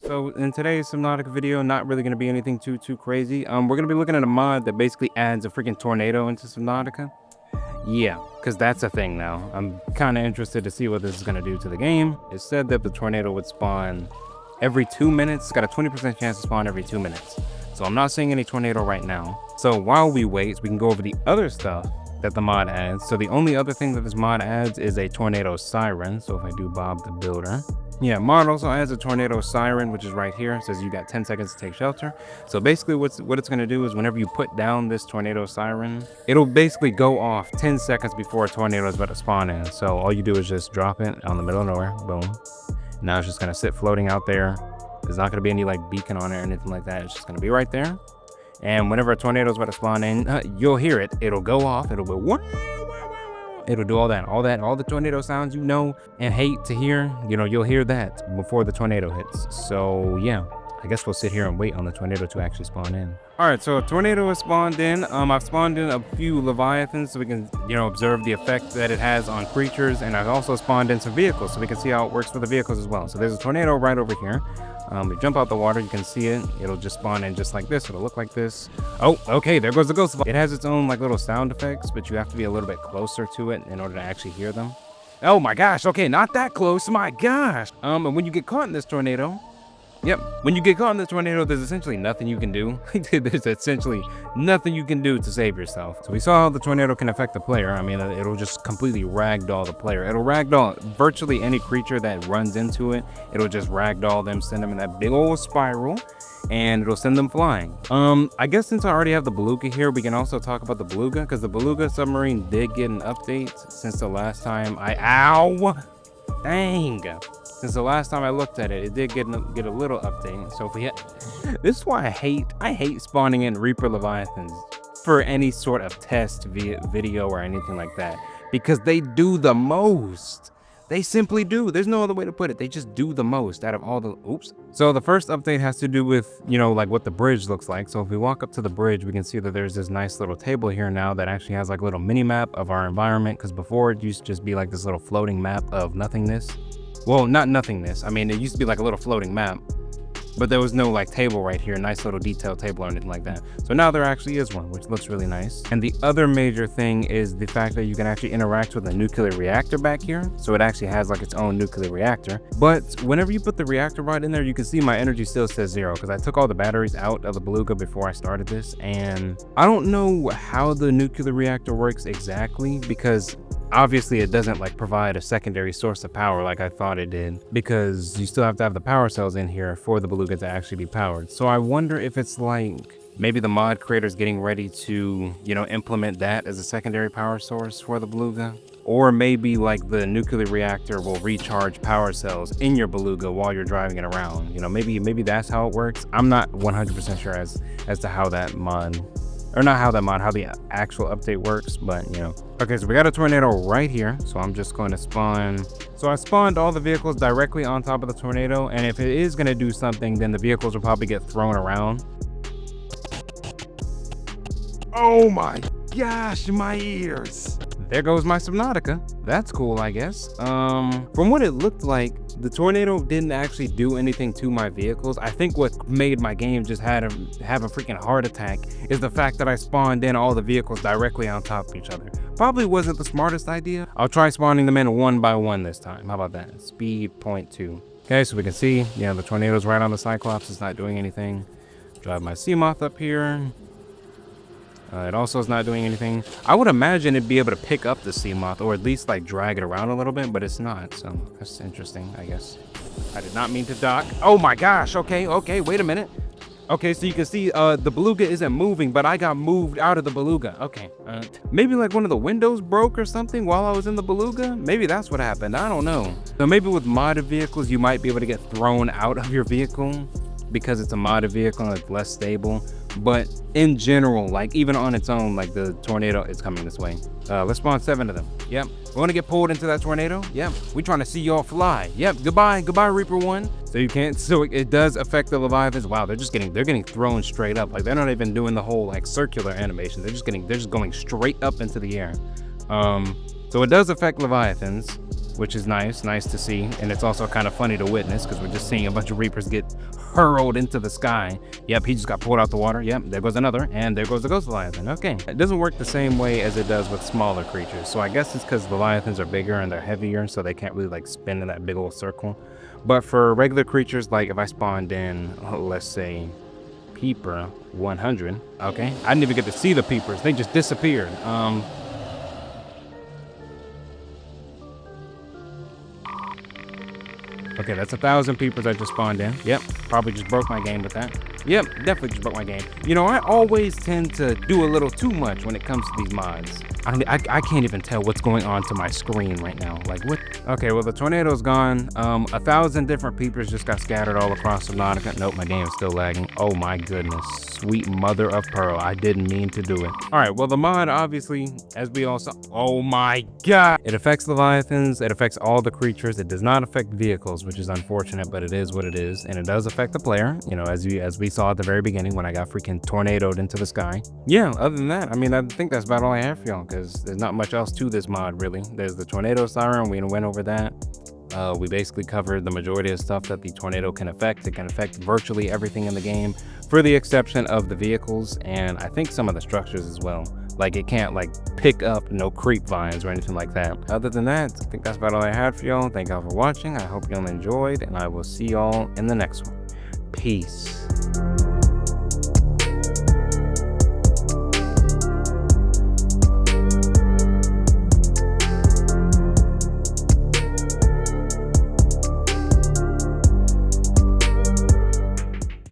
So in today's Subnautica video, not really going to be anything too crazy. We're going to be looking at a mod that basically adds a freaking tornado into Subnautica. Yeah, because that's a thing now. I'm kind of interested to see what this is going to do to the game. It said that the tornado would spawn every 2 minutes. It's got a 20% chance to spawn every 2 minutes. So I'm not seeing any tornado right now. So while we wait, we can go over the other stuff that the mod adds. So the only other thing that this mod adds is a tornado siren. So if I do Bob the Builder. Yeah, mod also adds a tornado siren, which is right here. It says you got 10 seconds to take shelter. So basically what it's going to do is whenever you put down this tornado siren, it'll basically go off 10 seconds before a tornado is about to spawn in. So all you do is just drop it on the middle of nowhere. Boom. Now it's just going to sit floating out there. There's not going to be any like beacon on it or anything like that. It's just going to be right there. And whenever a tornado is about to spawn in, you'll hear it. It'll go off. It'll go, it'll do all the tornado sounds you know and hate to hear. You know, you'll hear that before the tornado hits. So yeah, I guess we'll sit here and wait on the tornado to actually spawn in. All right, so a tornado has spawned in. I've spawned in a few Leviathans so we can, you know, observe the effect that it has on creatures. And I've also spawned in some vehicles so we can see how it works for the vehicles as well. So there's a tornado right over here. We jump out the water, you can see it. It'll just spawn in just like this. It'll look like this. Oh, okay, there goes the ghost. It has its own like little sound effects, but you have to be a little bit closer to it in order to actually hear them. Oh my gosh, okay, not that close, my gosh. And when you get caught in this tornado, when you get caught in the tornado, there's essentially nothing you can do. There's essentially nothing you can do to save yourself. So we saw how the tornado can affect the player. I mean, it'll just completely ragdoll the player. It'll ragdoll virtually any creature that runs into it. It'll just ragdoll them, send them in that big old spiral, and it'll send them flying. I guess since I already have the Beluga here, we can also talk about the Beluga, because the Beluga Submarine did get an update since the last time Since the last time I looked at it, it did get a little update. So if we this is why I hate spawning in Reaper Leviathans for any sort of test video or anything like that, because they do the most. They simply do. There's no other way to put it. They just do the most out of all the So the first update has to do with, you know, like what the bridge looks like. So if we walk up to the bridge, we can see that there's this nice little table here now that actually has like a little mini map of our environment, because before it used to just be like this little floating map of nothingness. Well, not nothingness. I mean, it used to be like a little floating map, but there was no like table right here, nice little detailed table or anything like that. So now there actually is one, which looks really nice. And the other major thing is the fact that you can actually interact with a nuclear reactor back here. So it actually has like its own nuclear reactor. But whenever you put the reactor rod in there, you can see my energy still says 0, because I took all the batteries out of the Beluga before I started this. And I don't know how the nuclear reactor works exactly, because obviously it doesn't like provide a secondary source of power like I thought it did, because you still have to have the power cells in here for the Beluga to actually be powered. So I wonder if it's like maybe the mod creator's getting ready to, you know, implement that as a secondary power source for the Beluga. Or maybe like the nuclear reactor will recharge power cells in your Beluga while you're driving it around. You know, maybe that's how it works. I'm not 100% sure as to how that mod, or not how that mod, how the actual update works, but you know. Okay, so we got a tornado right here. So I'm just going to spawn. So I spawned all the vehicles directly on top of the tornado. And if it is going to do something, then the vehicles will probably get thrown around. Oh my gosh, my ears. There goes my Subnautica. That's cool, I guess. From what it looked like, the tornado didn't actually do anything to my vehicles. I think what made my game just have a freaking heart attack is the fact that I spawned in all the vehicles directly on top of each other. Probably wasn't the smartest idea. I'll try spawning them in one by one this time. How about that? Speed 0.2. Okay, so we can see, yeah, the tornado's right on the Cyclops. It's not doing anything. Drive my Seamoth up here. It also is not doing anything. I would imagine it'd be able to pick up the Seamoth, or at least like drag it around a little bit, but it's not. So that's interesting, I guess. I did not mean to dock. Oh my gosh. Okay, wait a minute. Okay, so you can see the Beluga isn't moving, but I got moved out of the Beluga. Okay, maybe like one of the windows broke or something while I was in the Beluga. Maybe that's what happened. I don't know. So maybe with modded vehicles, you might be able to get thrown out of your vehicle because it's a modded vehicle and it's less stable. But in general, like even on its own, like the tornado is coming this way. Let's spawn 7 of them. Yep, we want to get pulled into that tornado. Yep, we trying to see y'all fly. Yep, goodbye Reaper 1. So you can't, so it does affect the Leviathans. Wow, they're getting thrown straight up. Like they're not even doing the whole like circular animation. They're just going straight up into the air. So it does affect Leviathans. which is nice to see. And it's also kind of funny to witness because we're just seeing a bunch of Reapers get hurled into the sky. Yep, he just got pulled out the water. Yep, there goes another, and there goes the Ghost Leviathan. Okay, it doesn't work the same way as it does with smaller creatures. So I guess it's because Leviathans are bigger and they're heavier, so they can't really like spin in that big old circle. But for regular creatures, like if I spawned in, let's say, Peeper 100, okay, I didn't even get to see the Peepers. They just disappeared. Okay, that's 1,000 Peepers I just spawned in. Yep, probably just broke my game with that. Yep, definitely just broke my game. You know, I always tend to do a little too much when it comes to these mods. I can't even tell what's going on to my screen right now. Like, what? Okay, well, the tornado's gone. 1,000 different Peepers just got scattered all across Subnautica. Nope, my game is still lagging. Oh my goodness. Sweet mother of pearl. I didn't mean to do it. All right, well, the mod, obviously, as we all saw, oh my God. It affects Leviathans. It affects all the creatures. It does not affect vehicles, which is unfortunate, but it is what it is. And it does affect the player, you know, as we saw at the very beginning when I got freaking tornadoed into the sky. Yeah, other than that, I mean, I think that's about all I have for y'all, because there's not much else to this mod, really. There's the tornado siren. We went over that. We basically covered the majority of stuff that the tornado can affect. It can affect virtually everything in the game, for the exception of the vehicles, and I think some of the structures as well. Like, it can't like pick up no creep vines or anything like that. Other than that, I think that's about all I had for y'all. Thank y'all for watching. I hope y'all enjoyed, and I will see y'all in the next one. Peace.